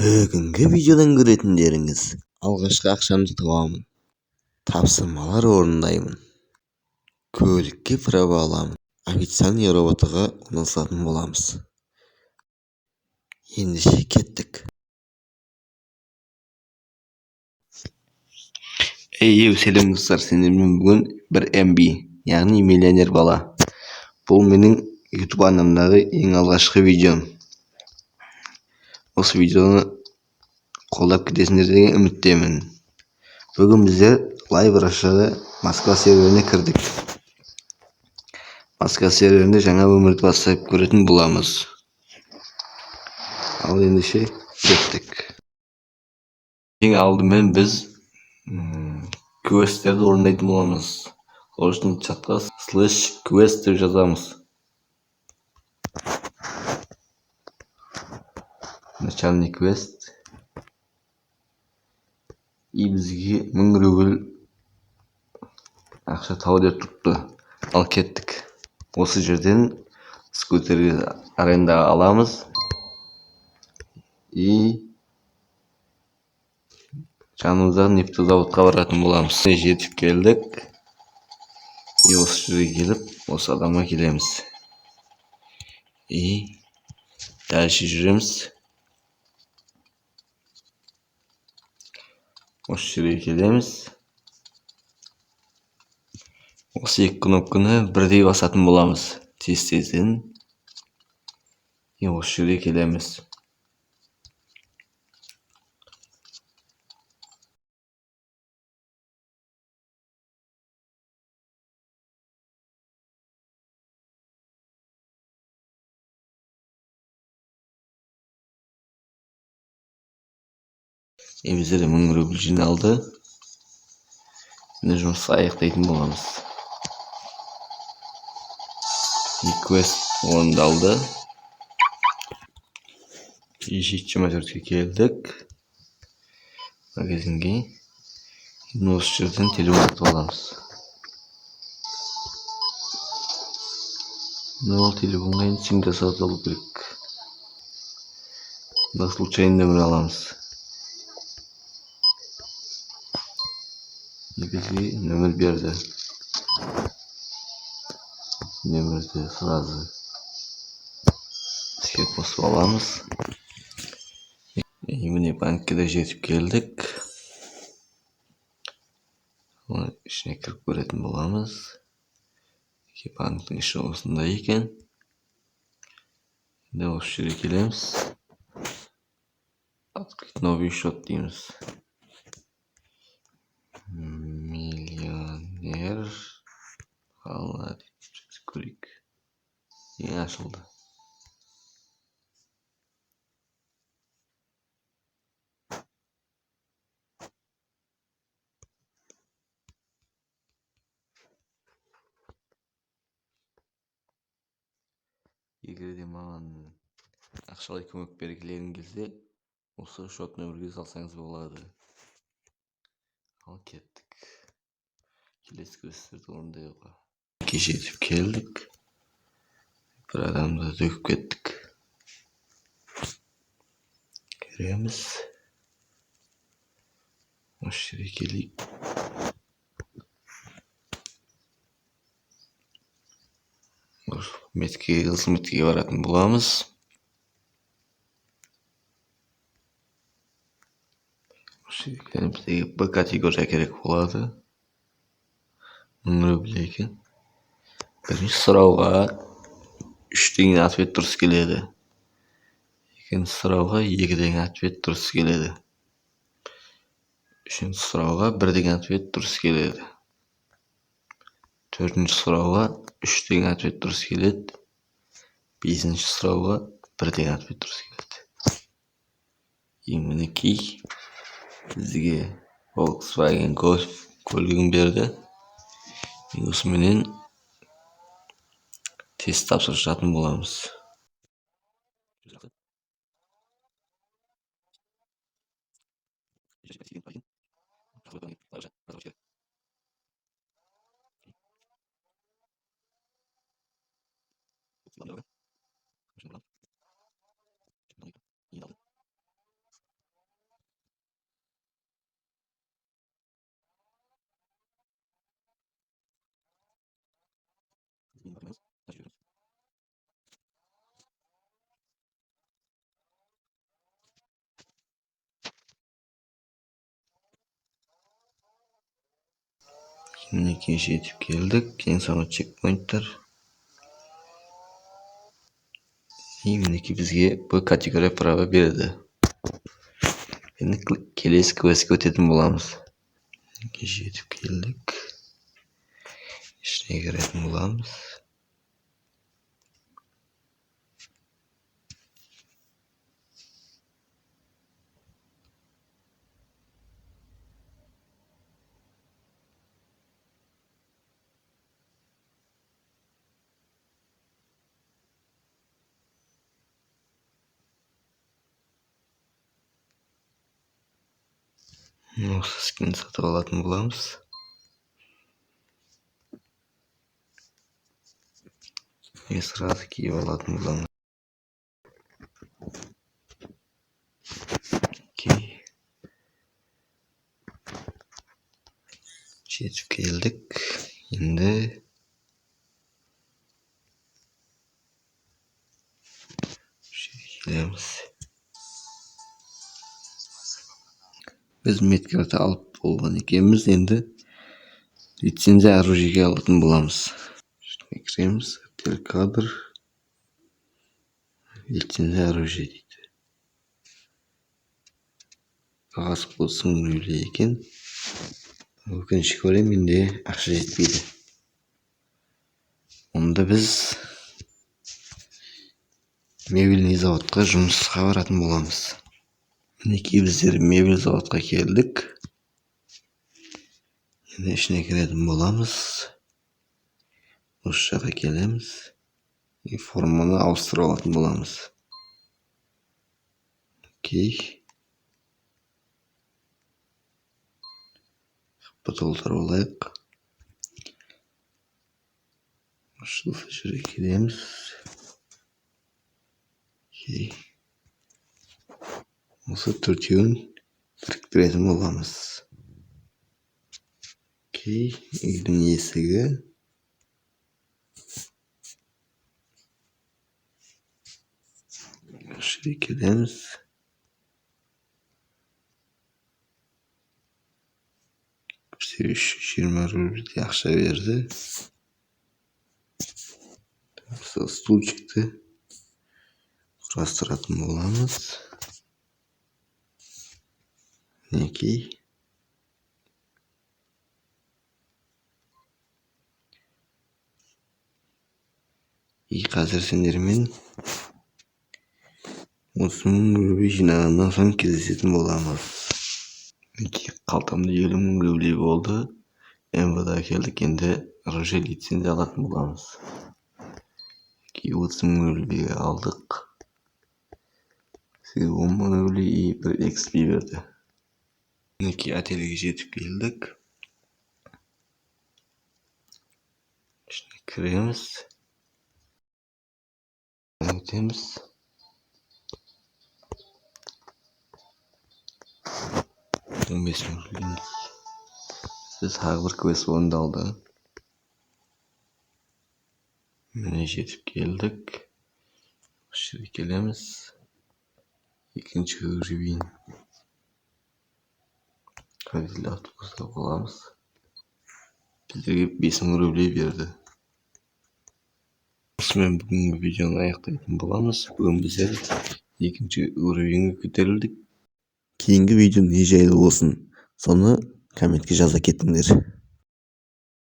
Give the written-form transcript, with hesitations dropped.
Бүгінгі видеодан көретіндеріңіз: алғашқы ақшамды табамын, тапсырмалар орындаймын, көлікке право аламын, официальный роботыға орналасатын боламыз. Ендеше кеттік. Сәлем достар, сендермен бүгін бір MB, яғни миллионер бала. Бұл менің YouTube арнамдағы ең алғашқы видеом. Осы видеоны қолдап кетесіңдер деген үміттемін. Бүгін біздер лайв ашады Москва серверіне кірдік. Москва серверінде жаңа өмірді бастап көретін боламыз. Ал ендеше кеттік. Ең алдымен біз квесттерді орындайтын боламыз. Ол үшін чатқа /quest деп жазамыз. Начальный квест. И бізге 1000 рубль ақша тау деп тұрыпты. Ал кеттік. Осы жерден скутерді арендаға аламыз. И жанымыздағы нефтезауытқа баратын боламыз. Жетіп келдік. И осы жерге келіп, осы адамға келеміз. И дальше жүреміз. Осы жерге келеміз. Осы екі кнопканы бірдей басатын боламыз. Тез-тезден. И осы жерге келеміз. Біздер 1000 рубль жиналды. Енді жұмысты аяқтайтын боламыз. Квест орындалды. Жетінші материалға келдік. Магазинге. Енді осы жерден телефон сатып аламыз. Ол телефонға енді сим жасатып алу керек. На случайный нөмір аламыз. Бізге нөмір берді. Нөмірді сразу іске қосып аламыз. Міне банкке де жетіп келдік. Ішіне кіріп көретін боламыз. Банктың іші осындай екен. Енді осы жерге келеміз. Открыть новый счет дейміз. Миллионер қала деп көрейік. Ашылды. Егер де маған ақшалай көмек бергілерің келсе, осы шот нөмірге салсаңыз болады. Ал кеттік. Келесі квесттерді орындайық. Жетіп келдік. Bir адамды дөгіп кеттік. Көреміз. Осы жерге келейік. Қызметке баратын боламыз. Осы жерге біздегі Б категория керек болады. 1000 рубль екен. Бірінші сұрауға 3 деген ответ дұрыс келеді. Екінші сұрауға 2 деген ответ дұрыс келеді. Үшінші сұрауға 1 деген ответ дұрыс келеді. Төртінші сұрауға 3 деген ответ дұрыс келеді. Бесінші сұрауға 1 деген ответ дұрыс келеді. Мінекей бізге Volkswagen Golf көлігін берді. Осыменен тест тапсыратын боламыз. Minekey yetip keldik. En son checkpointlar. Minekey bizga bu kategoriya prava berdi. Endi kelesi questga o'tadigan bo'lamiz. Yetib keldik. Ishga kiradigan bo'lamiz. Осы skin sotib oladigan bo'lamiz. Sразу kiyib oladigan bo'lamiz. Yetib keldik. Endi kelamiz. Biz metkarta olib bo'lgan ekanmiz. Endi litsenziya оружиеga oladigan bo'lamiz. Shunga kiramiz. Hotel kadr. Litsenziya оружие deydi. Qog'oz bo'lsin ekan. O'kinishga ko'ra menda yaxshi yetmaydi. Unda biz mebelniy zavodga жұмысқа boradigan bo'lamiz. Minekey bizlar mebel zavodga keldik. Endi ishga kiradigan bo'lamiz. O'sha yoqqa kelamiz. Formani aushtirib oladigan bo'lamiz. To'ldirib olaylik. Shu yerga kelamiz. Осы төртеуін біріктіретін боламыз. Үйдің есігі. Осы жерге келеміз. Бізде 320 рубль ақша берді. Стульчикті құрастыратын боламыз. Minekey. Қазір сендермен 30.000 рубль жинағаннан соң кездесетін боламыз. Қалтамда 50.000 рубль болды. МВД келдік, енді оружие лицензия алатын боламыз. 30.000 рубль алдық. 10.000 рубль и бір XP берді. Minekey отельге жетіп келдік. Ішіне кіреміз. Өтеміз. Biz har bir quest o'rindaldi. Mana жетіп keldik. Shu yerga kelamiz. Ikkinchi uровень. Qadil avtobusda qolamiz. Bizga 5.000 rubl berdi. Мен bugungi videoni oyoqlaydigan bo'lamiz. Bugun bizlar ikkinchi uровеньga ko'tarildik. Keyingi video ne joyda bo'lsin, soni kommentga yoza ketinglar.